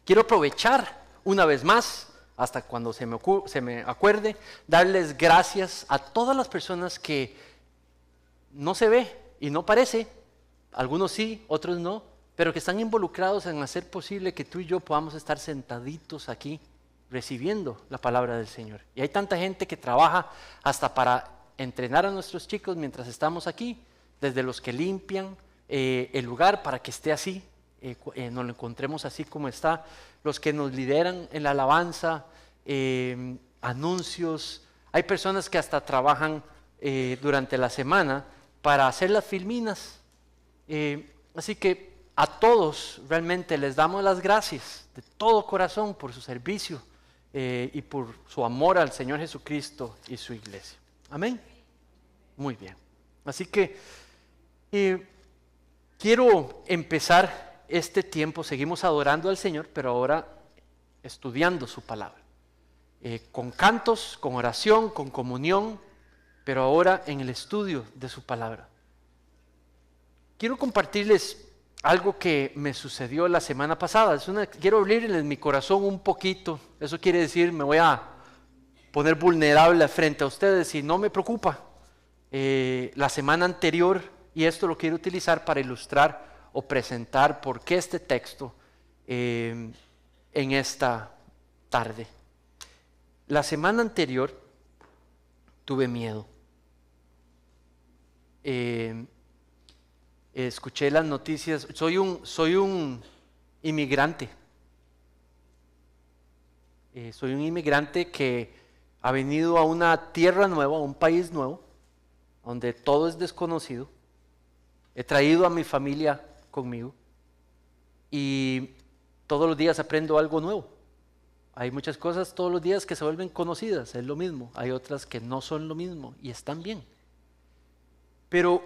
Quiero aprovechar una vez más, hasta cuando se me acuerde, darles gracias a todas las personas que no se ve y no parece, algunos sí, otros no, pero que están involucrados en hacer posible que tú y yo podamos estar sentaditos aquí recibiendo la palabra del Señor. Y hay tanta gente que trabaja hasta para entrenar a nuestros chicos mientras estamos aquí, desde los que limpian el lugar para que esté así, nos lo encontremos así como está, los que nos lideran en la alabanza, anuncios. Hay personas que hasta trabajan durante la semana para hacer las filminas. Así que a todos realmente les damos las gracias de todo corazón por su servicio y por su amor al Señor Jesucristo y su iglesia. Amén. Muy bien. Así que quiero empezar este tiempo. Seguimos adorando al Señor, pero ahora estudiando su palabra. Con cantos, con oración, con comunión, pero ahora en el estudio de su palabra. Quiero compartirles algo que me sucedió la semana pasada. Quiero abrirles mi corazón un poquito. Eso quiere decir, me voy a poner vulnerable frente a ustedes y no me preocupa. La semana anterior, y esto lo quiero utilizar para ilustrar o presentar por qué este texto en esta tarde. La semana anterior tuve miedo. Escuché las noticias. Soy un inmigrante. Soy un inmigrante que ha venido a una tierra nueva, a un país nuevo, donde todo es desconocido. He traído a mi familia conmigo y todos los días aprendo algo nuevo. Hay muchas cosas todos los días que se vuelven conocidas, es lo mismo. Hay otras que no son lo mismo y están bien. Pero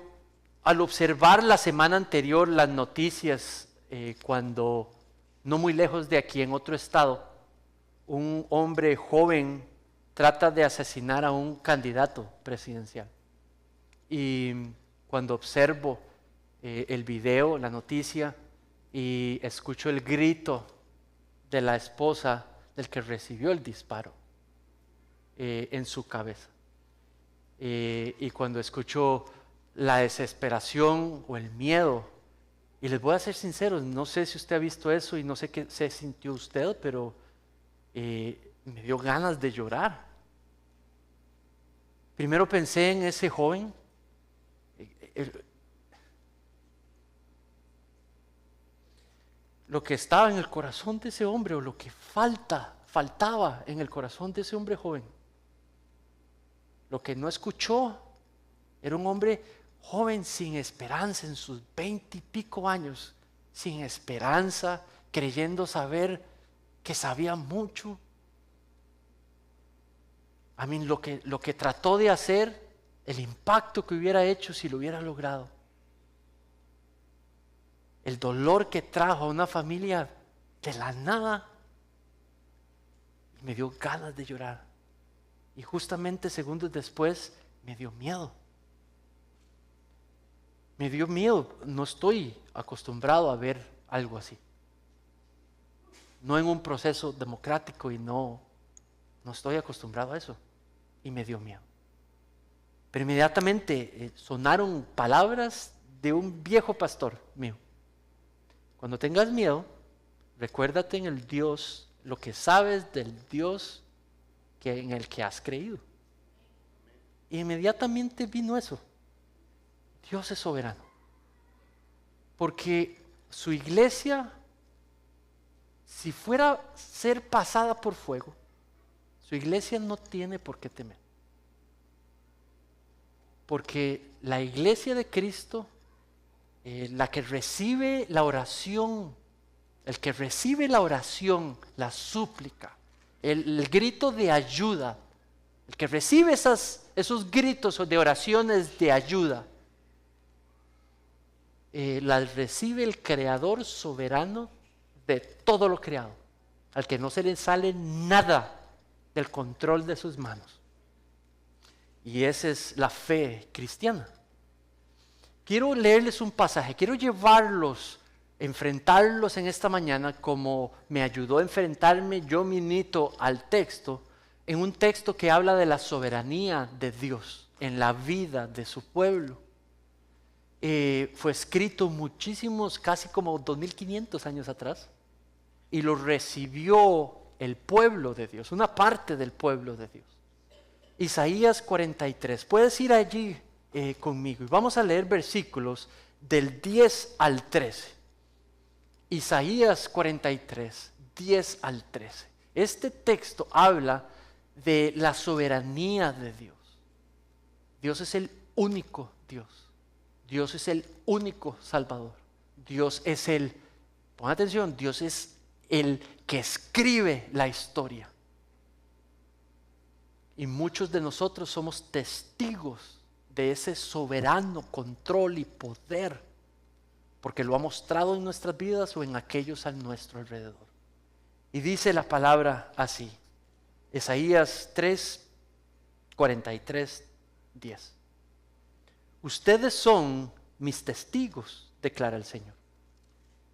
al observar la semana anterior las noticias, cuando no muy lejos de aquí, en otro estado, un hombre joven trata de asesinar a un candidato presidencial. Y cuando observo el video, la noticia, y escucho el grito de la esposa del que recibió el disparo en su cabeza, y cuando escucho la desesperación o el miedo, y les voy a ser sinceros, no sé si usted ha visto eso y no sé qué se sintió usted, pero me dio ganas de llorar. Primero pensé en ese joven. Lo que estaba en el corazón de ese hombre, o lo que faltaba en el corazón de ese hombre joven. Lo que no escuchó era un hombre joven sin esperanza, en sus 20 y pico años, sin esperanza, creyendo saber que sabía mucho. Lo que trató de hacer, el impacto que hubiera hecho si lo hubiera logrado. El dolor que trajo a una familia de la nada. Me dio ganas de llorar. Y justamente segundos después me dio miedo. Me dio miedo. No estoy acostumbrado a ver algo así. No en un proceso democrático y no estoy acostumbrado a eso. Y me dio miedo. Pero inmediatamente sonaron palabras de un viejo pastor mío. Cuando tengas miedo, recuérdate en el Dios, lo que sabes del Dios en el que has creído. Y inmediatamente vino eso. Dios es soberano. Porque su iglesia, si fuera a ser pasada por fuego, su iglesia no tiene por qué temer. Porque la iglesia de Cristo, la que recibe la oración, el que recibe la oración, la súplica, el grito de ayuda, el que recibe esos gritos de oraciones de ayuda, las recibe el Creador soberano de todo lo creado, al que no se le sale nada del control de sus manos. Y esa es la fe cristiana. Quiero leerles un pasaje, quiero llevarlos enfrentarlos en esta mañana como me ayudó a enfrentarme yo mismito al texto, en un texto que habla de la soberanía de Dios en la vida de su pueblo. Fue escrito muchísimos, casi como 2500 años atrás, y lo recibió el pueblo de Dios, una parte del pueblo de Dios. Isaías 43, puedes ir allí conmigo y vamos a leer versículos del 10 al 13. Isaías 43, 10 al 13. Este texto habla de la soberanía de Dios. Dios es el único Dios. Dios es el único Salvador. Dios es pon atención, Dios es el que escribe la historia. Y muchos de nosotros somos testigos de ese soberano control y poder, porque lo ha mostrado en nuestras vidas o en aquellos a nuestro alrededor. Y dice la palabra así, Isaías 3, 43, 10. Ustedes son mis testigos, declara el Señor,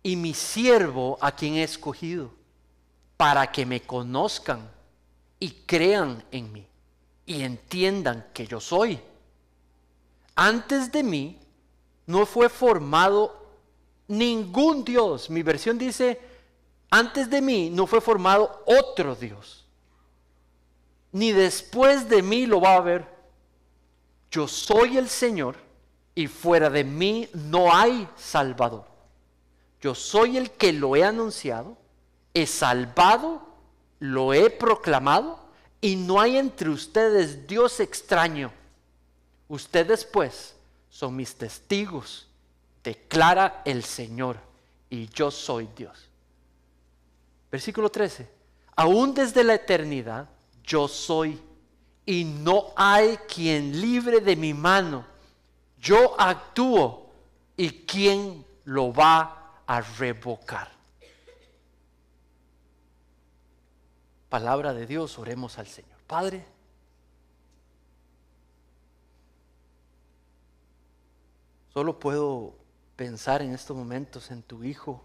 y mi siervo a quien he escogido, para que me conozcan y crean en mí, y entiendan que yo soy. Antes de mí no fue formado ningún Dios. Mi versión dice, antes de mí no fue formado otro Dios, ni después de mí lo va a haber. Yo soy el Señor y fuera de mí no hay Salvador. Yo soy el que lo he anunciado, he salvado, lo he proclamado y no hay entre ustedes Dios extraño. Ustedes pues son mis testigos, declara el Señor, y yo soy Dios. Versículo 13. Aún desde la eternidad yo soy, y no hay quien libre de mi mano. Yo actúo, y ¿quién lo va a revocar? Palabra de Dios, oremos al Señor. Padre, solo puedo pensar en estos momentos en tu Hijo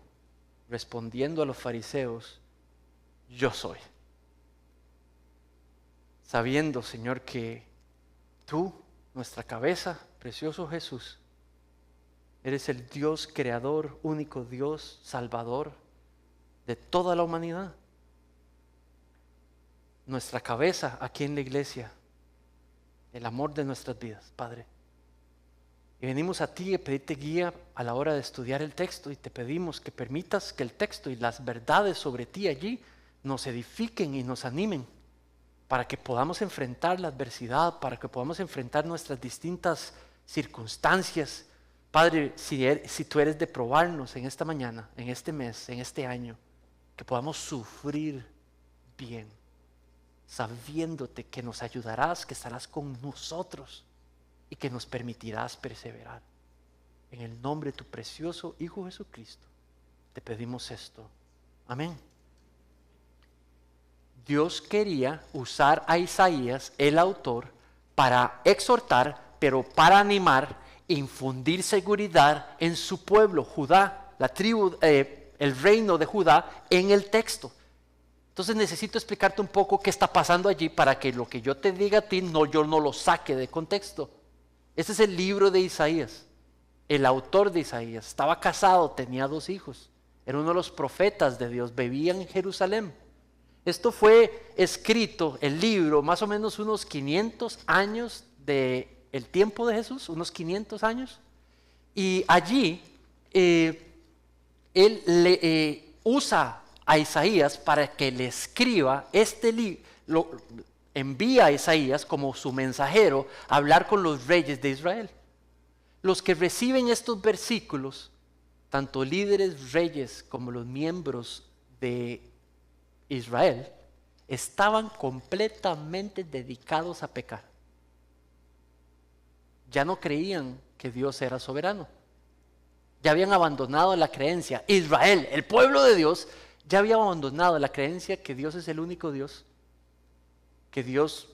respondiendo a los fariseos, yo soy. Sabiendo, Señor, que tú, nuestra cabeza, precioso Jesús, eres el Dios creador, único Dios, salvador de toda la humanidad. Nuestra cabeza aquí en la iglesia, el amor de nuestras vidas, Padre. Y venimos a ti a pedirte guía a la hora de estudiar el texto y te pedimos que permitas que el texto y las verdades sobre ti allí nos edifiquen y nos animen para que podamos enfrentar la adversidad, para que podamos enfrentar nuestras distintas circunstancias. Padre, si tú eres de probarnos en esta mañana, en este mes, en este año, que podamos sufrir bien, sabiéndote que nos ayudarás, que estarás con nosotros y que nos permitirás perseverar. En el nombre de tu precioso Hijo Jesucristo, te pedimos esto. Amén. Dios quería usar a Isaías, el autor, para exhortar, pero para animar, infundir seguridad en su pueblo, Judá, la tribu, el reino de Judá, en el texto. Entonces necesito explicarte un poco qué está pasando allí para que lo que yo te diga a ti, yo no lo saque de contexto. Este es el libro de Isaías. El autor de Isaías estaba casado, tenía 2 hijos. Era uno de los profetas de Dios, vivía en Jerusalén. Esto fue escrito, el libro, más o menos unos 500 años del tiempo de Jesús, unos 500 años. Y allí él usa a Isaías para que le escriba este libro, envía a Isaías como su mensajero a hablar con los reyes de Israel. Los que reciben estos versículos, tanto líderes, reyes, como los miembros de Israel, estaban completamente dedicados a pecar. Ya no creían que Dios era soberano. Ya habían abandonado la creencia. Israel, el pueblo de Dios, ya había abandonado la creencia que Dios es el único Dios, que Dios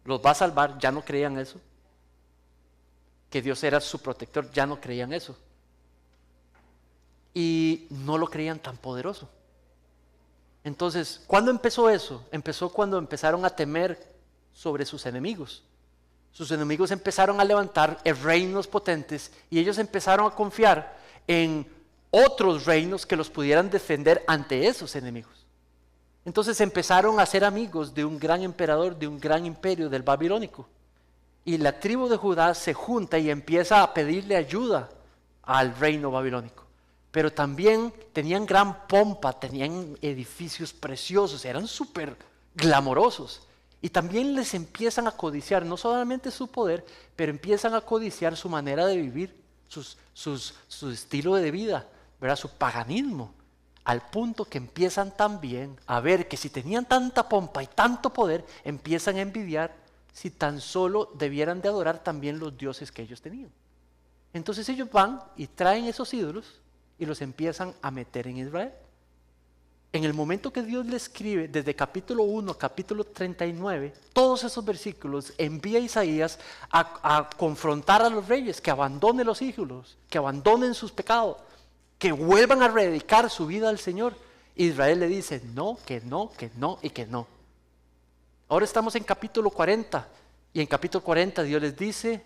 los va a salvar, ya no creían eso. Que Dios era su protector, ya no creían eso. y no lo creían tan poderoso. Entonces, ¿cuándo empezó eso? Empezó cuando empezaron a temer sobre sus enemigos. Sus enemigos empezaron a levantar reinos potentes y ellos empezaron a confiar en otros reinos que los pudieran defender ante esos enemigos. Entonces empezaron a ser amigos de un gran emperador, de un gran imperio, del babilónico. Y la tribu de Judá se junta y empieza a pedirle ayuda al reino babilónico. Pero también tenían gran pompa, tenían edificios preciosos, eran súper glamorosos. Y también les empiezan a codiciar, no solamente su poder, pero empiezan a codiciar su manera de vivir, su estilo de vida, ¿verdad? Su paganismo. Al punto que empiezan también a ver que si tenían tanta pompa y tanto poder, empiezan a envidiar si tan solo debieran de adorar también los dioses que ellos tenían. Entonces ellos van y traen esos ídolos y los empiezan a meter en Israel. En el momento que Dios le escribe, desde capítulo 1 a capítulo 39, todos esos versículos, envía a Isaías a confrontar a los reyes, que abandonen los ídolos, que abandonen sus pecados, que vuelvan a rededicar su vida al Señor. Israel le dice no, que no, que no y que no. Ahora estamos en capítulo 40 y en capítulo 40 Dios les dice,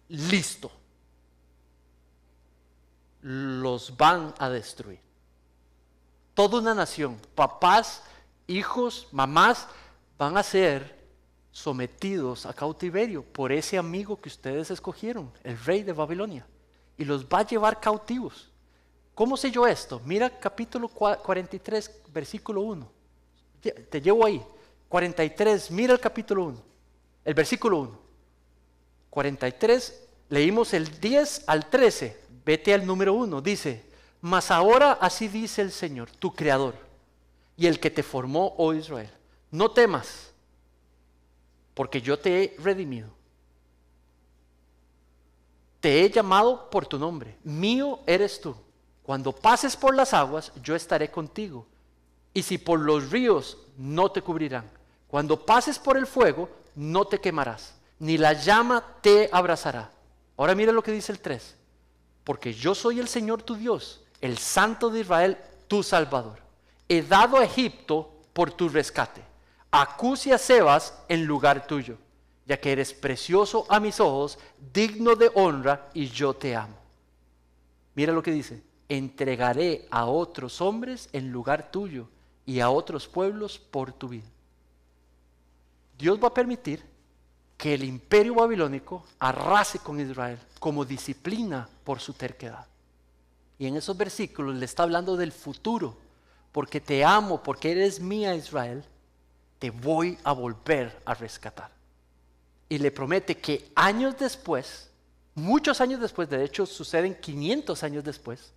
listo, los van a destruir. Toda una nación, papás, hijos, mamás, van a ser sometidos a cautiverio por ese amigo que ustedes escogieron, el rey de Babilonia, y los va a llevar cautivos. ¿Cómo sé yo esto? Mira capítulo 43, versículo 1. Te llevo ahí. 43, mira el capítulo 1, el versículo 1. 43, leímos el 10 al 13, vete al número 1, dice, mas ahora así dice el Señor, tu Creador, y el que te formó, oh Israel, no temas, porque yo te he redimido. Te he llamado por tu nombre, mío eres tú. Cuando pases por las aguas, yo estaré contigo, y si por los ríos, no te cubrirán. Cuando pases por el fuego, no te quemarás, ni la llama te abrazará. Ahora mira lo que dice el 3, porque yo soy el Señor tu Dios, el Santo de Israel, tu Salvador. He dado a Egipto por tu rescate, a Cus y a Sebas en lugar tuyo, ya que eres precioso a mis ojos, digno de honra, y yo te amo. Mira lo que dice, entregaré a otros hombres en lugar tuyo, y a otros pueblos por tu vida. Dios va a permitir que el imperio babilónico arrase con Israel como disciplina por su terquedad. Y en esos versículos le está hablando del futuro, porque te amo, porque eres mía Israel, te voy a volver a rescatar. Y le promete que años después, muchos años después, de hecho suceden 500 años después,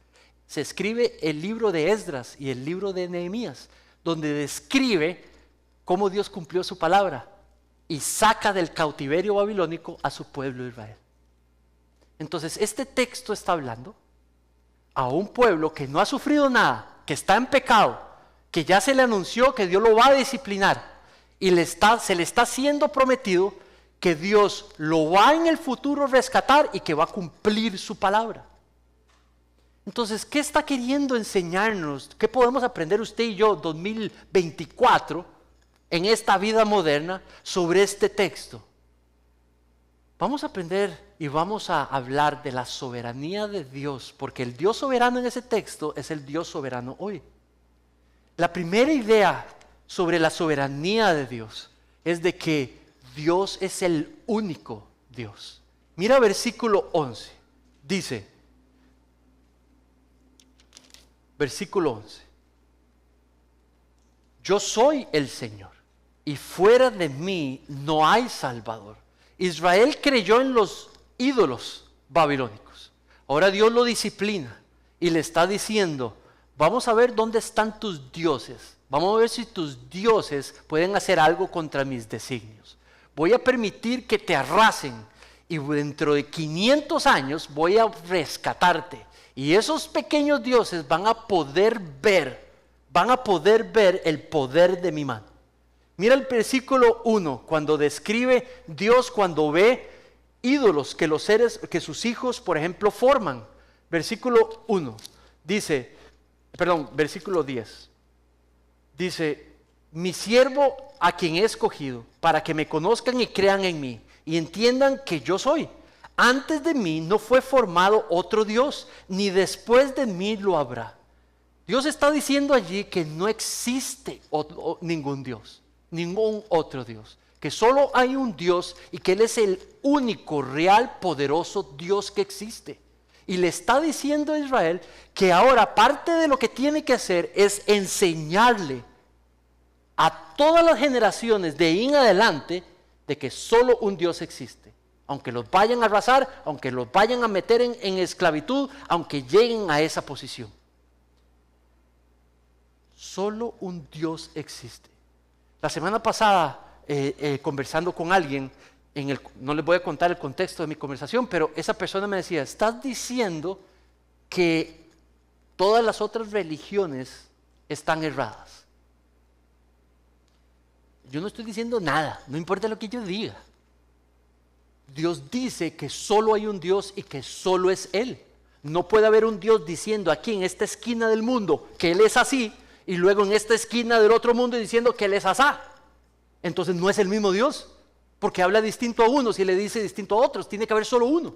se escribe el libro de Esdras y el libro de Nehemías, donde describe cómo Dios cumplió su palabra y saca del cautiverio babilónico a su pueblo Israel. Entonces este texto está hablando a un pueblo que no ha sufrido nada, que está en pecado, que ya se le anunció que Dios lo va a disciplinar y se le está siendo prometido que Dios lo va en el futuro rescatar y que va a cumplir su palabra. Entonces, ¿qué está queriendo enseñarnos? ¿Qué podemos aprender usted y yo 2024 en esta vida moderna sobre este texto? Vamos a aprender y vamos a hablar de la soberanía de Dios, porque el Dios soberano en ese texto es el Dios soberano hoy. La primera idea sobre la soberanía de Dios es de que Dios es el único Dios. Mira versículo 11, dice, versículo 11, yo soy el Señor y fuera de mí no hay Salvador. Israel creyó en los ídolos babilónicos. Ahora Dios lo disciplina y le está diciendo, vamos a ver dónde están tus dioses. Vamos a ver si tus dioses pueden hacer algo contra mis designios. Voy a permitir que te arrasen y dentro de 500 años voy a rescatarte. Y esos pequeños dioses van a poder ver el poder de mi mano. Mira el versículo 1, cuando describe Dios cuando ve ídolos que sus hijos, por ejemplo, forman. versículo 1, versículo 10. Dice, mi siervo a quien he escogido, para que me conozcan y crean en mí, y entiendan que yo soy. Antes de mí no fue formado otro Dios, ni después de mí lo habrá. Dios está diciendo allí que no existe ningún Dios, ningún otro Dios, que solo hay un Dios y que Él es el único, real, poderoso Dios que existe. Y le está diciendo a Israel que ahora parte de lo que tiene que hacer es enseñarle a todas las generaciones de ahí en adelante de que solo un Dios existe. Aunque los vayan a arrasar, aunque los vayan a meter en esclavitud, aunque lleguen a esa posición. Solo un Dios existe. La semana pasada, conversando con alguien, no les voy a contar el contexto de mi conversación, pero esa persona me decía, ¿estás diciendo que todas las otras religiones están erradas? Yo no estoy diciendo nada, no importa lo que yo diga. Dios dice que solo hay un Dios y que solo es Él. No puede haber un Dios diciendo aquí en esta esquina del mundo que Él es así y luego en esta esquina del otro mundo diciendo que Él es asá. Entonces no es el mismo Dios, porque habla distinto a unos y le dice distinto a otros. Tiene que haber solo uno.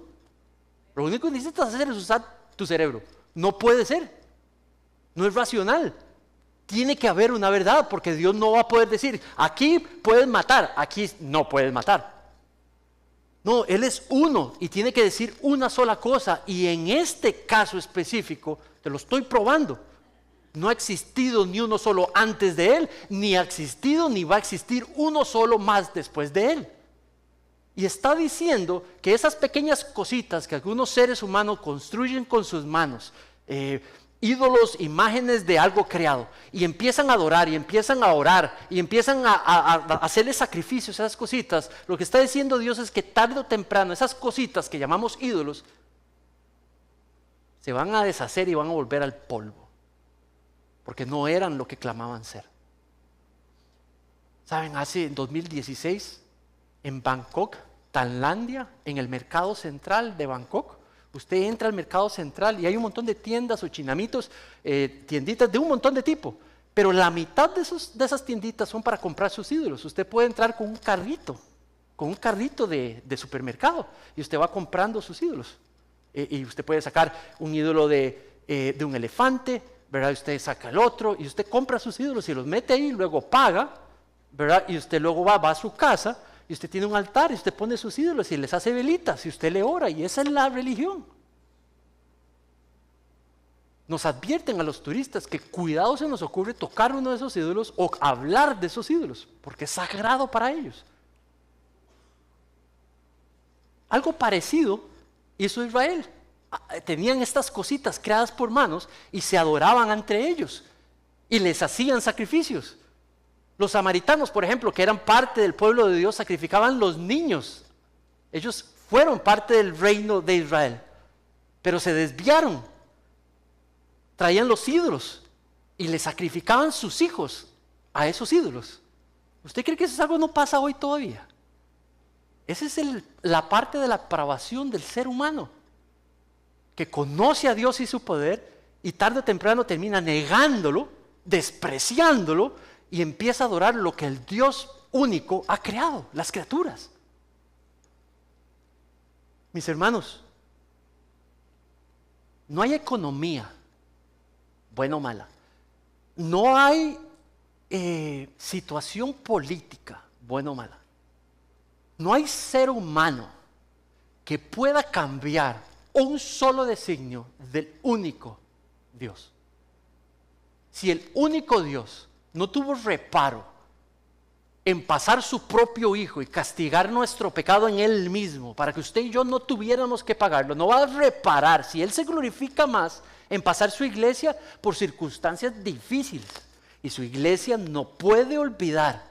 Lo único que necesitas hacer es usar tu cerebro. No puede ser. No es racional. Tiene que haber una verdad, porque Dios no va a poder decir, aquí puedes matar, aquí no puedes matar. No, Él es uno y tiene que decir una sola cosa. Y en este caso específico, te lo estoy probando, no ha existido ni uno solo antes de Él, ni ha existido ni va a existir uno solo más después de Él. Y está diciendo que esas pequeñas cositas que algunos seres humanos construyen con sus manos, ídolos, imágenes de algo creado, y empiezan a adorar, y empiezan a orar, y empiezan a hacerle sacrificios a esas cositas, lo que está diciendo Dios es que tarde o temprano esas cositas que llamamos ídolos se van a deshacer y van a volver al polvo, porque no eran lo que clamaban ser. ¿Saben? Hace en 2016, en Bangkok, Tailandia, en el mercado central de Bangkok, usted entra al mercado central y hay un montón de tiendas o chinamitos, tienditas de un montón de tipo, pero la mitad de esas tienditas son para comprar sus ídolos. Usted puede entrar con un carrito de supermercado, y usted va comprando sus ídolos. Y usted puede sacar un ídolo de un elefante, ¿verdad? Usted saca el otro y usted compra sus ídolos y los mete ahí, luego paga, ¿verdad? Y usted luego va a su casa y usted tiene un altar y usted pone sus ídolos y les hace velitas y usted le ora, y esa es la religión. Nos advierten a los turistas que cuidado se nos ocurre tocar uno de esos ídolos o hablar de esos ídolos, porque es sagrado para ellos. Algo parecido hizo Israel. Tenían estas cositas creadas por manos y se adoraban entre ellos y les hacían sacrificios. Los samaritanos, por ejemplo, que eran parte del pueblo de Dios, sacrificaban los niños. Ellos fueron parte del reino de Israel, pero se desviaron. Traían los ídolos y le sacrificaban sus hijos a esos ídolos. ¿Usted cree que eso es algo que no pasa hoy todavía? Esa es la parte de la depravación del ser humano, que conoce a Dios y su poder y tarde o temprano termina negándolo, despreciándolo, y empieza a adorar lo que el Dios único ha creado, las criaturas. Mis hermanos, no hay economía, buena o mala. No hay situación política, buena o mala. No hay ser humano que pueda cambiar un solo designio del único Dios. Si el único Dios no tuvo reparo en pasar su propio Hijo y castigar nuestro pecado en Él mismo, para que usted y yo no tuviéramos que pagarlo, no va a reparar, si Él se glorifica más en pasar su iglesia por circunstancias difíciles, y su iglesia no puede olvidar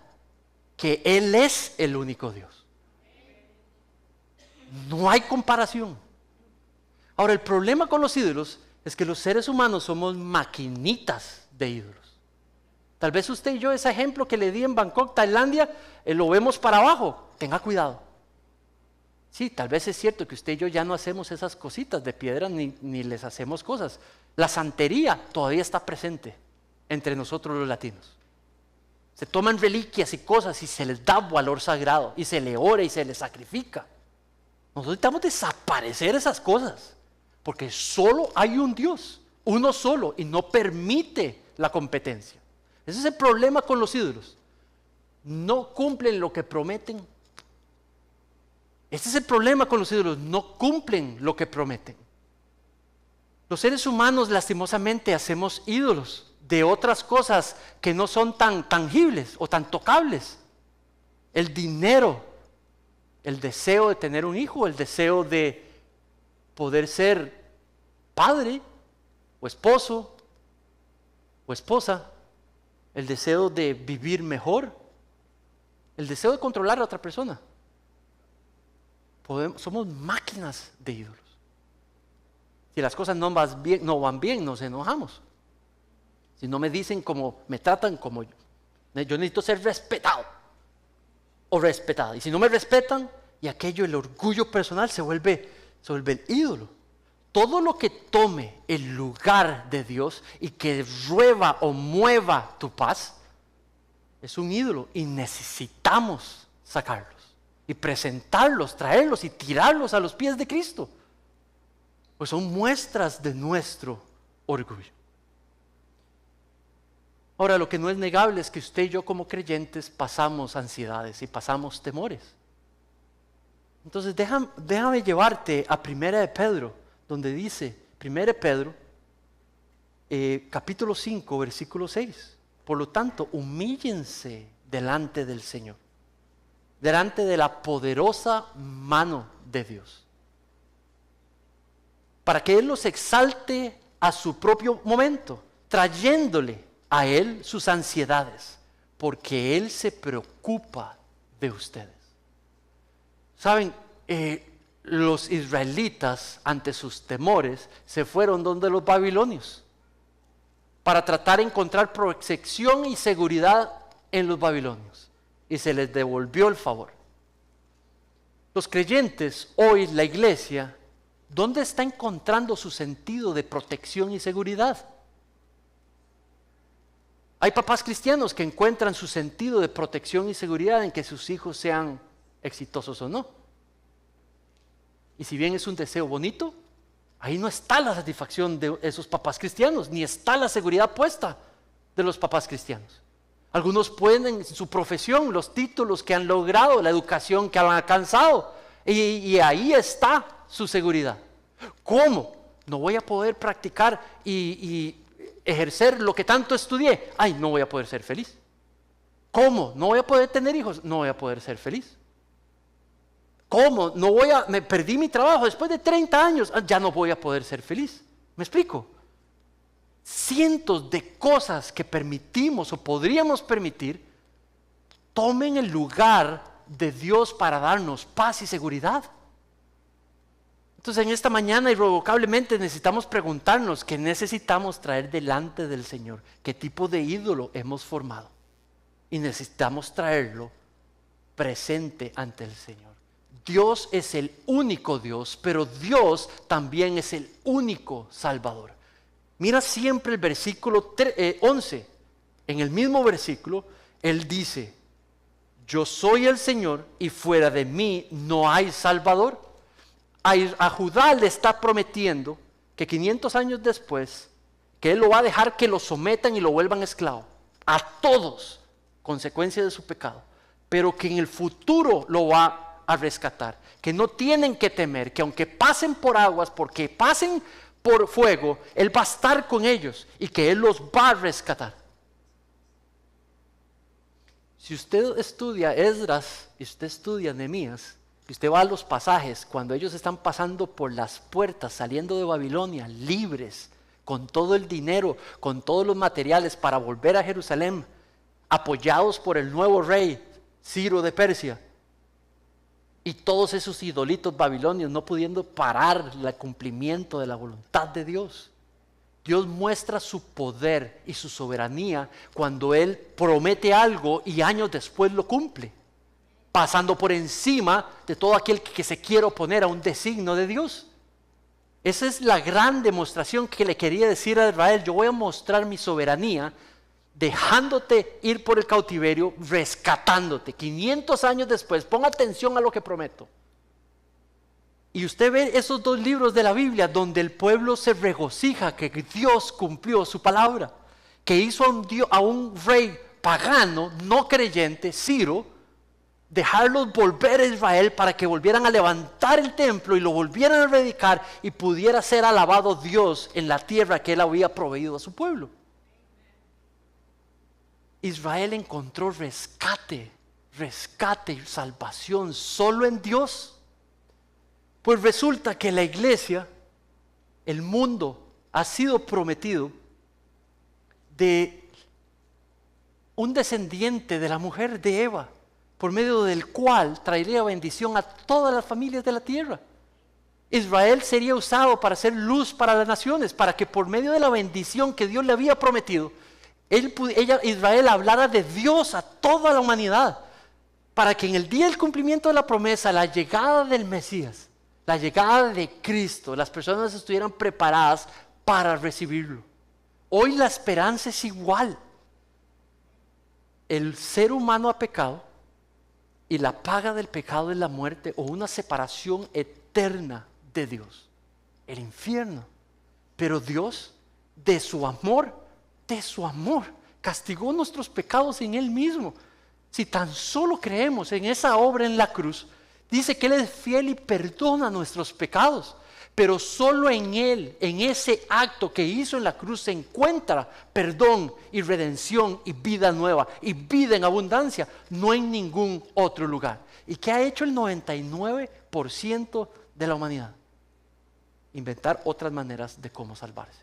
que Él es el único Dios. No hay comparación. Ahora, el problema con los ídolos es que los seres humanos somos maquinitas de ídolos. Tal vez usted y yo, ese ejemplo que le di en Bangkok, Tailandia, lo vemos para abajo. Tenga cuidado. Sí, tal vez es cierto que usted y yo ya no hacemos esas cositas de piedra ni les hacemos cosas. La santería todavía está presente entre nosotros los latinos. Se toman reliquias y cosas y se les da valor sagrado y se le ora y se le sacrifica. Nosotros necesitamos desaparecer esas cosas porque solo hay un Dios, uno solo, y no permite la competencia. Ese es el problema con los ídolos. No cumplen lo que prometen. Este es el problema con los ídolos, no cumplen lo que prometen. Los seres humanos lastimosamente hacemos ídolos de otras cosas que no son tan tangibles o tan tocables. El dinero, el deseo de tener un hijo, el deseo de poder ser padre o esposo o esposa, el deseo de vivir mejor, el deseo de controlar a otra persona. Somos máquinas de ídolos. Si las cosas no van bien, nos enojamos. Si no me dicen como, me tratan como yo necesito ser respetado o respetada. Y si no me respetan, y aquello, el orgullo personal se vuelve el ídolo. Todo lo que tome el lugar de Dios y que rueva o mueva tu paz, es un ídolo y necesitamos sacarlos y presentarlos, traerlos y tirarlos a los pies de Cristo. Pues son muestras de nuestro orgullo. Ahora, lo que no es negable es que usted y yo como creyentes pasamos ansiedades y pasamos temores. Entonces déjame llevarte a 1 de Pedro, donde dice, 1 de Pedro, capítulo 5, versículo 6. Por lo tanto, humíllense delante del Señor, delante de la poderosa mano de Dios, para que Él los exalte a su propio momento, trayéndole a Él sus ansiedades, porque Él se preocupa de ustedes. Saben, los israelitas ante sus temores se fueron donde los babilonios para tratar de encontrar protección y seguridad en los babilonios, y se les devolvió el favor. Los creyentes, hoy la iglesia, ¿dónde está encontrando su sentido de protección y seguridad? Hay papás cristianos que encuentran su sentido de protección y seguridad en que sus hijos sean exitosos o no. Y si bien es un deseo bonito, ahí no está la satisfacción de esos papás cristianos, ni está la seguridad puesta de los papás cristianos. Algunos pueden en su profesión, los títulos que han logrado, la educación que han alcanzado, y ahí está su seguridad. ¿Cómo? No voy a poder practicar y ejercer lo que tanto estudié. Ay, no voy a poder ser feliz. ¿Cómo? ¿No voy a poder tener hijos? No voy a poder ser feliz. ¿Cómo? Me perdí mi trabajo después de 30 años. Ya no voy a poder ser feliz. ¿Me explico? Cientos de cosas que permitimos o podríamos permitir tomen el lugar de Dios para darnos paz y seguridad. Entonces en esta mañana irrevocablemente necesitamos preguntarnos qué necesitamos traer delante del Señor, qué tipo de ídolo hemos formado, y necesitamos traerlo presente ante el Señor. Dios es el único Dios, pero Dios también es el único Salvador. Mira siempre el versículo 11. En el mismo versículo, Él dice, yo soy el Señor y fuera de mí no hay Salvador. A Judá le está prometiendo que 500 años después, que Él lo va a dejar que lo sometan y lo vuelvan esclavo. A todos, consecuencia de su pecado. Pero que en el futuro lo va a rescatar. Que no tienen que temer, que aunque pasen por aguas, porque pasen por fuego, Él va a estar con ellos y que Él los va a rescatar. Si usted estudia Esdras y usted estudia Nehemías, y usted va a los pasajes cuando ellos están pasando por las puertas, saliendo de Babilonia, libres, con todo el dinero, con todos los materiales para volver a Jerusalén, apoyados por el nuevo rey Ciro de Persia, y todos esos idolitos babilonios no pudiendo parar el cumplimiento de la voluntad de Dios. Dios muestra su poder y su soberanía cuando Él promete algo y años después lo cumple. pasando por encima de todo aquel que se quiere oponer a un designio de Dios. Esa es la gran demostración que le quería decir a Israel. Yo voy a mostrar mi soberanía dejándote ir por el cautiverio, rescatándote. 500 años después, pon atención a lo que prometo. Y usted ve esos dos libros de la Biblia donde el pueblo se regocija que Dios cumplió su palabra, que hizo a un rey pagano, no creyente, Ciro, dejarlos volver a Israel para que volvieran a levantar el templo y lo volvieran a dedicar y pudiera ser alabado Dios en la tierra que él había proveído a su pueblo. Israel encontró rescate y salvación solo en Dios. Pues resulta que la iglesia, el mundo, ha sido prometido de un descendiente de la mujer de Eva, por medio del cual traería bendición a todas las familias de la tierra. Israel sería usado para ser luz para las naciones, para que por medio de la bendición que Dios le había prometido, Israel hablara de Dios a toda la humanidad, para que en el día del cumplimiento de la promesa, la llegada del Mesías, la llegada de Cristo, las personas estuvieran preparadas para recibirlo. Hoy la esperanza es igual. El ser humano ha pecado y la paga del pecado es la muerte o una separación eterna de Dios, el infierno. Pero Dios, de su amor, castigó nuestros pecados en Él mismo. Si tan solo creemos en esa obra en la cruz, dice que Él es fiel y perdona nuestros pecados. Pero solo en Él, en ese acto que hizo en la cruz, se encuentra perdón y redención y vida nueva y vida en abundancia, no en ningún otro lugar. ¿Y qué ha hecho el 99% de la humanidad? Inventar otras maneras de cómo salvarse.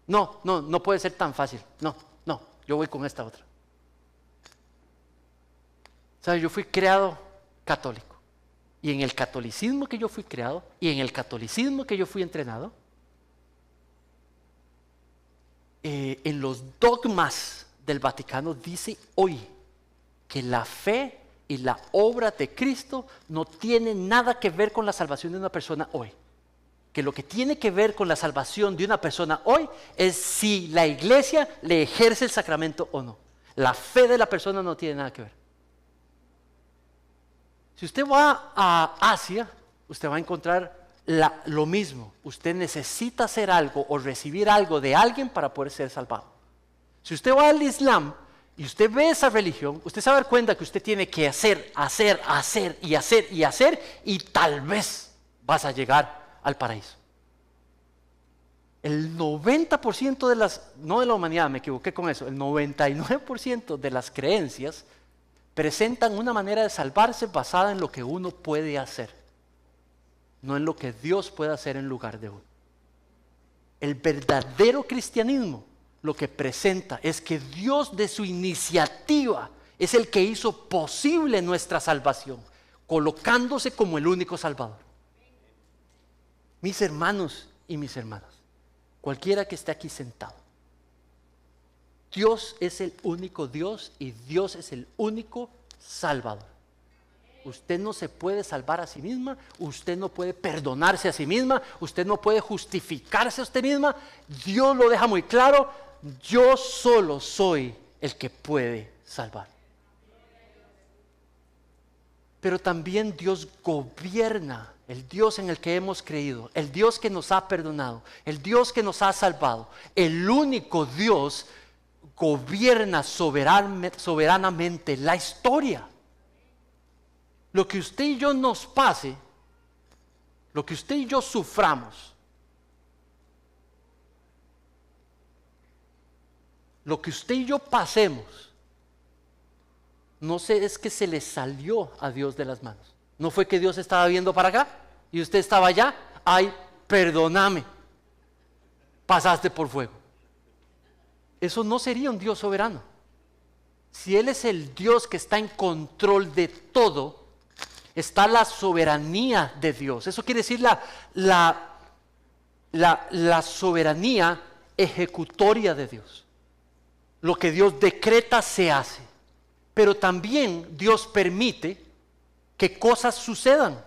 No puede ser tan fácil. No, yo voy con esta otra. ¿Sabes? Yo fui creado católico. Y en el catolicismo que yo fui creado y en el catolicismo que yo fui entrenado, en los dogmas del Vaticano dice hoy que la fe y la obra de Cristo no tiene nada que ver con la salvación de una persona hoy. Que lo que tiene que ver con la salvación de una persona hoy es si la iglesia le ejerce el sacramento o no. La fe de la persona no tiene nada que ver. Si usted va a Asia, usted va a encontrar lo mismo. Usted necesita hacer algo o recibir algo de alguien para poder ser salvado. Si usted va al Islam y usted ve esa religión, usted se va a dar cuenta que usted tiene que hacer y tal vez vas a llegar al paraíso. El 90% de las, no de la humanidad, me equivoqué con eso, el 99% de las creencias presentan una manera de salvarse basada en lo que uno puede hacer, no en lo que Dios puede hacer en lugar de uno. El verdadero cristianismo lo que presenta es que Dios de su iniciativa es el que hizo posible nuestra salvación, colocándose como el único Salvador. Mis hermanos y mis hermanas, cualquiera que esté aquí sentado, Dios es el único Dios y Dios es el único Salvador. Usted no se puede salvar a sí misma, usted no puede perdonarse a sí misma, usted no puede justificarse a usted misma. Dios lo deja muy claro, yo solo soy el que puede salvar. Pero también Dios gobierna, el Dios en el que hemos creído, el Dios que nos ha perdonado, el Dios que nos ha salvado, el único Dios gobierna soberanamente la historia. Lo que usted y yo nos pase, lo que usted y yo suframos, lo que usted y yo pasemos, no sé, es que se le salió a Dios de las manos. No fue que Dios estaba viendo para acá y usted estaba allá. Ay, perdóname, pasaste por fuego. Eso no sería un Dios soberano. Si Él es el Dios que está en control de todo, está la soberanía de Dios. Eso quiere decir la soberanía ejecutoria de Dios. Lo que Dios decreta se hace. pero también Dios permite que cosas sucedan.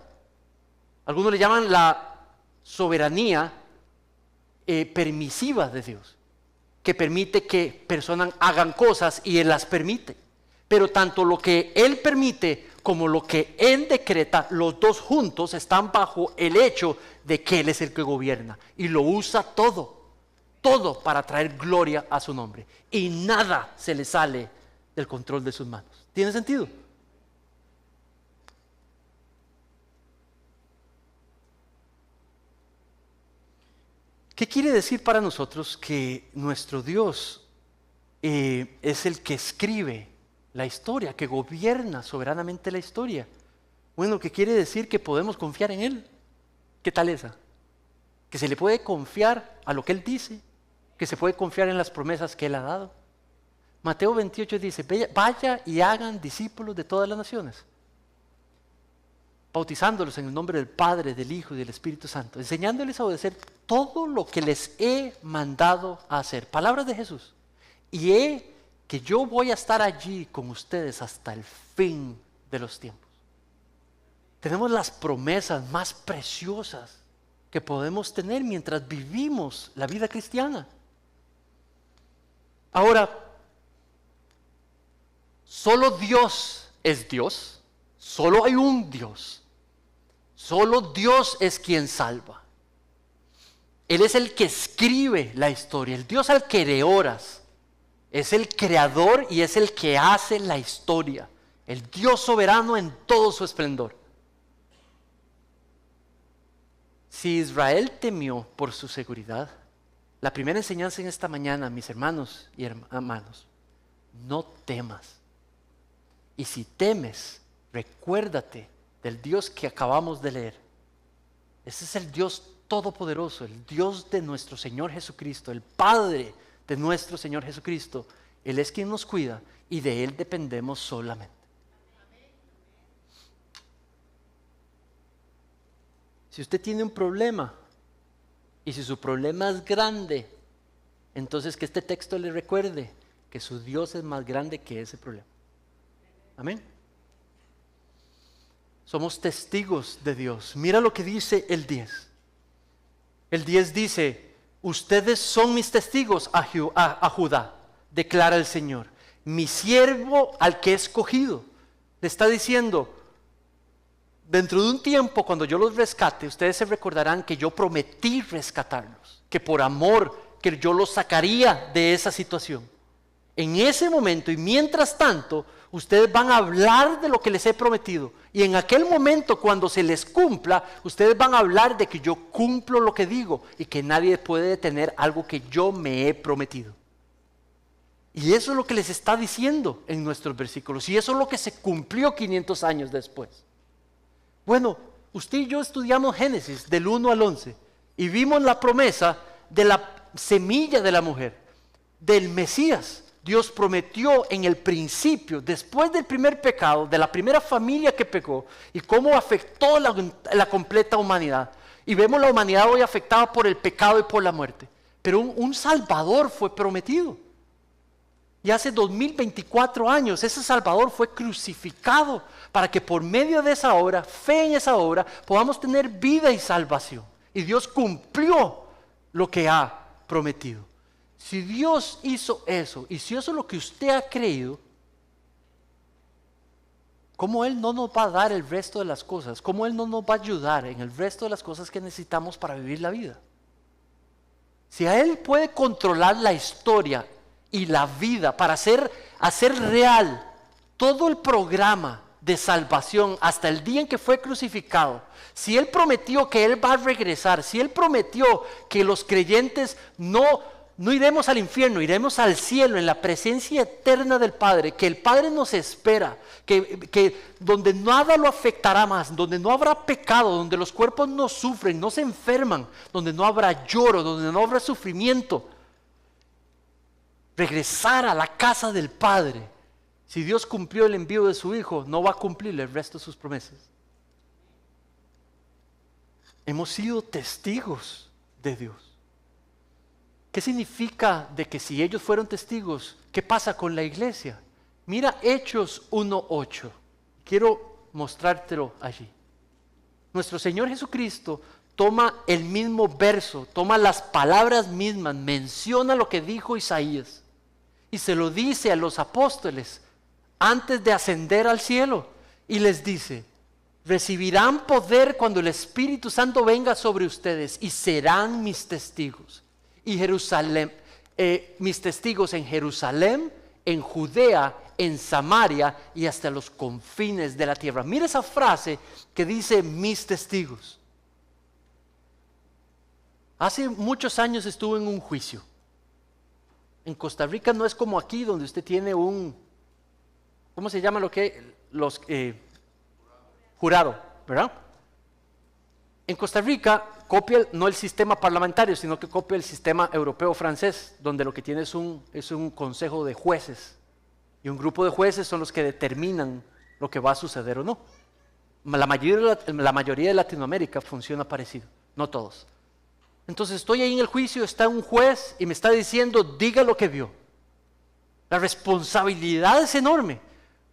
Algunos le llaman la soberanía permisiva de Dios, que permite que personas hagan cosas y Él las permite. Pero tanto lo que Él permite como lo que Él decreta, los dos juntos están bajo el hecho de que Él es el que gobierna y lo usa todo para traer gloria a su nombre. Y nada se le sale del control de sus manos. ¿Tiene sentido? ¿Qué quiere decir para nosotros que nuestro Dios es el que escribe la historia, que gobierna soberanamente la historia? Bueno, ¿qué quiere decir? Que podemos confiar en Él. ¿Qué tal esa? Que se le puede confiar a lo que Él dice, que se puede confiar en las promesas que Él ha dado. Mateo 28 dice, vaya y hagan discípulos de todas las naciones, bautizándolos en el nombre del Padre, del Hijo y del Espíritu Santo, enseñándoles a obedecer todo lo que les he mandado a hacer. Palabras de Jesús. Y que yo voy a estar allí con ustedes hasta el fin de los tiempos. Tenemos las promesas más preciosas que podemos tener mientras vivimos la vida cristiana. Ahora, solo Dios es Dios, solo hay un Dios. Solo Dios es quien salva. Él es el que escribe la historia. El Dios al que le oras es el creador y es el que hace la historia. El Dios soberano en todo su esplendor. Si Israel temió por su seguridad, la primera enseñanza en esta mañana, mis hermanos y hermanos, no temas. Y si temes, recuérdate del Dios que acabamos de leer. Ese es el Dios todopoderoso, el Dios de nuestro Señor Jesucristo, el Padre de nuestro Señor Jesucristo. Él es quien nos cuida y de Él dependemos solamente. Si usted tiene un problema y si su problema es grande, entonces que este texto le recuerde que su Dios es más grande que ese problema. Amén. Somos testigos de Dios. Mira lo que dice el 10. El 10 dice, ustedes son mis testigos a Judá, declara el Señor. Mi siervo al que he escogido. Le está diciendo, dentro de un tiempo cuando yo los rescate, ustedes se recordarán que yo prometí rescatarlos, que por amor que yo los sacaría de esa situación. En ese momento y mientras tanto, ustedes van a hablar de lo que les he prometido. Y en aquel momento, cuando se les cumpla, ustedes van a hablar de que yo cumplo lo que digo y que nadie puede detener algo que yo me he prometido. Y eso es lo que les está diciendo en nuestros versículos. Y eso es lo que se cumplió 500 años después. Bueno, usted y yo estudiamos Génesis del 1 al 11 y vimos la promesa de la semilla de la mujer, del Mesías. Dios prometió en el principio, después del primer pecado, de la primera familia que pecó, y cómo afectó la completa humanidad. Y vemos la humanidad hoy afectada por el pecado y por la muerte. Pero un Salvador fue prometido. Y hace 2024 años ese Salvador fue crucificado para que por medio de esa obra, fe en esa obra, podamos tener vida y salvación. Y Dios cumplió lo que ha prometido. Si Dios hizo eso, y si eso es lo que usted ha creído, ¿cómo Él no nos va a dar el resto de las cosas? ¿Cómo Él no nos va a ayudar en el resto de las cosas que necesitamos para vivir la vida? Si a Él puede controlar la historia y la vida para hacer real todo el programa de salvación hasta el día en que fue crucificado, si Él prometió que Él va a regresar, si Él prometió que los creyentes no iremos al infierno, iremos al cielo en la presencia eterna del Padre, que el Padre nos espera, que donde nada lo afectará más, donde no habrá pecado, donde los cuerpos no sufren, no se enferman, donde no habrá lloro, donde no habrá sufrimiento. Regresar a la casa del Padre. Si Dios cumplió el envío de su Hijo, no va a cumplir el resto de sus promesas. Hemos sido testigos de Dios. ¿Qué significa de que si ellos fueron testigos, qué pasa con la iglesia? Mira Hechos 1:8. Quiero mostrártelo allí. Nuestro Señor Jesucristo toma el mismo verso, toma las palabras mismas, menciona lo que dijo Isaías y se lo dice a los apóstoles antes de ascender al cielo y les dice: recibirán poder cuando el Espíritu Santo venga sobre ustedes y serán mis testigos. Y Jerusalén, mis testigos en Jerusalén, en Judea, en Samaria y hasta los confines de la tierra. Mira esa frase que dice mis testigos. Hace muchos años estuve en un juicio. En Costa Rica no es como aquí donde usted tiene un, ¿cómo se llama lo que? Los jurado, ¿verdad? En Costa Rica copia no el sistema parlamentario, sino que copia el sistema europeo francés, donde lo que tiene es un consejo de jueces. Y un grupo de jueces son los que determinan lo que va a suceder o no. La mayoría de Latinoamérica funciona parecido, no todos. Entonces estoy ahí en el juicio, está un juez y me está diciendo: diga lo que vio. La responsabilidad es enorme,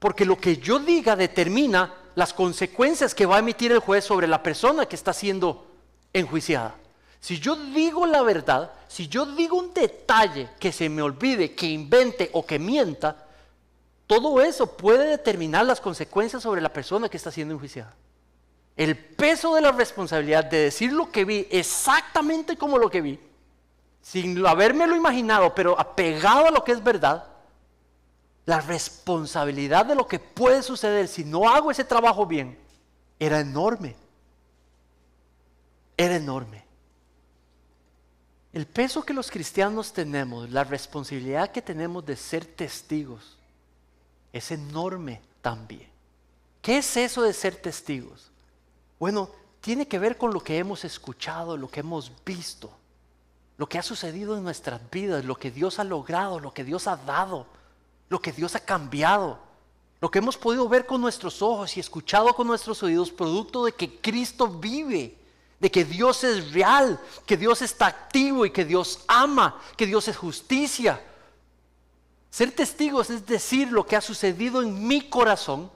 porque lo que yo diga determina las consecuencias que va a emitir el juez sobre la persona que está siendo enjuiciada. Si yo digo la verdad, si yo digo un detalle que se me olvide, que invente o que mienta, todo eso puede determinar las consecuencias sobre la persona que está siendo enjuiciada. El peso de la responsabilidad de decir lo que vi exactamente como lo que vi, sin habérmelo imaginado, pero apegado a lo que es verdad, la responsabilidad de lo que puede suceder si no hago ese trabajo bien, era enorme. Era enorme. El peso que los cristianos tenemos, la responsabilidad que tenemos de ser testigos, es enorme también. ¿Qué es eso de ser testigos? Bueno, tiene que ver con lo que hemos escuchado, lo que hemos visto, lo que ha sucedido en nuestras vidas, lo que Dios ha logrado, lo que Dios ha dado, lo que Dios ha cambiado, lo que hemos podido ver con nuestros ojos y escuchado con nuestros oídos, producto de que Cristo vive, de que Dios es real, que Dios está activo y que Dios ama, que Dios es justicia. Ser testigos es decir lo que ha sucedido en mi corazón,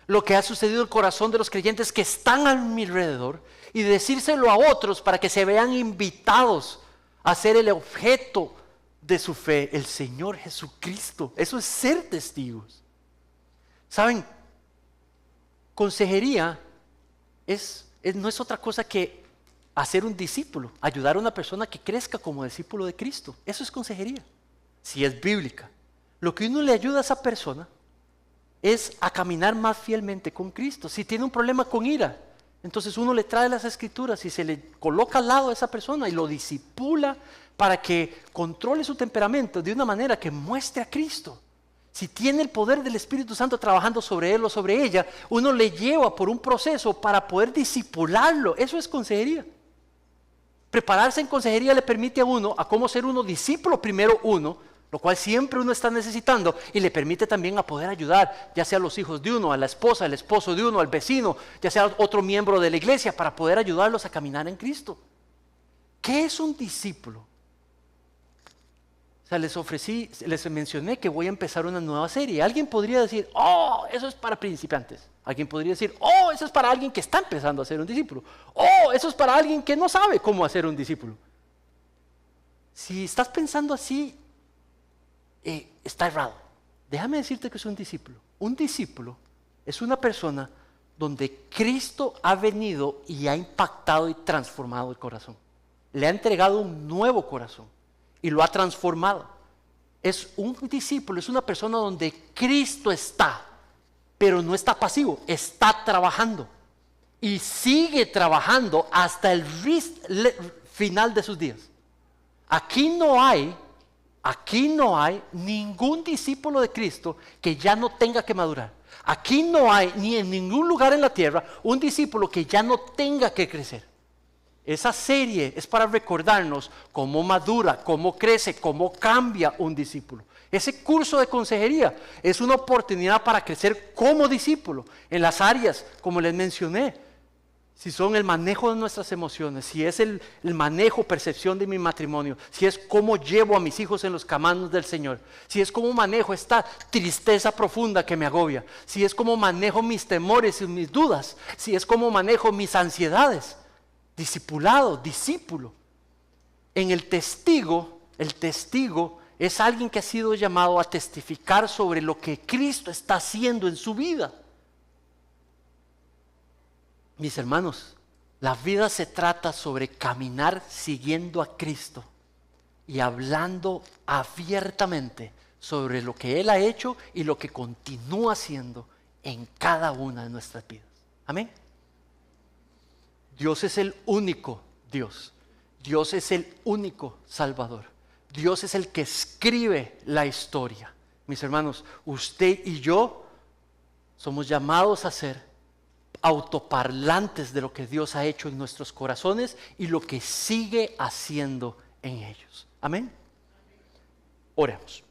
lo que ha sucedido en el corazón de los creyentes que están a mi alrededor, y decírselo a otros para que se vean invitados a ser el objeto de su fe, el Señor Jesucristo. Eso es ser testigos. ¿Saben? Consejería no es otra cosa que hacer un discípulo, ayudar a una persona que crezca como discípulo de Cristo. Eso es consejería, si es bíblica. Lo que uno le ayuda a esa persona es a caminar más fielmente con Cristo. Si tiene un problema con ira, entonces uno le trae las escrituras y se le coloca al lado a esa persona y lo discipula para que controle su temperamento de una manera que muestre a Cristo. Si tiene el poder del Espíritu Santo trabajando sobre él o sobre ella, uno le lleva por un proceso para poder discipularlo. Eso es consejería. Prepararse en consejería le permite a uno a cómo ser uno discípulo primero uno, lo cual siempre uno está necesitando, y le permite también a poder ayudar, ya sea a los hijos de uno, a la esposa, al esposo de uno, al vecino, ya sea otro miembro de la iglesia, para poder ayudarlos a caminar en Cristo. ¿Qué es un discípulo? O sea, les mencioné que voy a empezar una nueva serie. Alguien podría decir: oh, eso es para principiantes. Alguien podría decir: oh, eso es para alguien que está empezando a ser un discípulo. Oh, eso es para alguien que no sabe cómo hacer un discípulo. Si estás pensando así, está errado. Déjame decirte que es un discípulo. Un discípulo es una persona donde Cristo ha venido y ha impactado y transformado el corazón. Le ha entregado un nuevo corazón y lo ha transformado. Es un discípulo, es una persona donde Cristo está, pero no está pasivo, está trabajando y sigue trabajando hasta el final de sus días. Aquí no hay ningún discípulo de Cristo que ya no tenga que madurar. Aquí no hay, ni en ningún lugar en la tierra, un discípulo que ya no tenga que crecer. Esa serie es para recordarnos cómo madura, cómo crece, cómo cambia un discípulo. Ese curso de consejería es una oportunidad para crecer como discípulo en las áreas, como les mencioné. si son el manejo de nuestras emociones, si es el manejo, percepción de mi matrimonio, si es cómo llevo a mis hijos en los caminos del Señor, si es cómo manejo esta tristeza profunda que me agobia, si es cómo manejo mis temores y mis dudas, si es cómo manejo mis ansiedades, discipulado, discípulo. En el testigo es alguien que ha sido llamado a testificar sobre lo que Cristo está haciendo en su vida. Mis hermanos, la vida se trata sobre caminar siguiendo a Cristo y hablando abiertamente sobre lo que Él ha hecho y lo que continúa haciendo en cada una de nuestras vidas. Amén. Dios es el único Dios. Dios es el único Salvador. Dios es el que escribe la historia. Mis hermanos, usted y yo somos llamados a ser autoparlantes de lo que Dios ha hecho en nuestros corazones y lo que sigue haciendo en ellos. Amén. Oremos.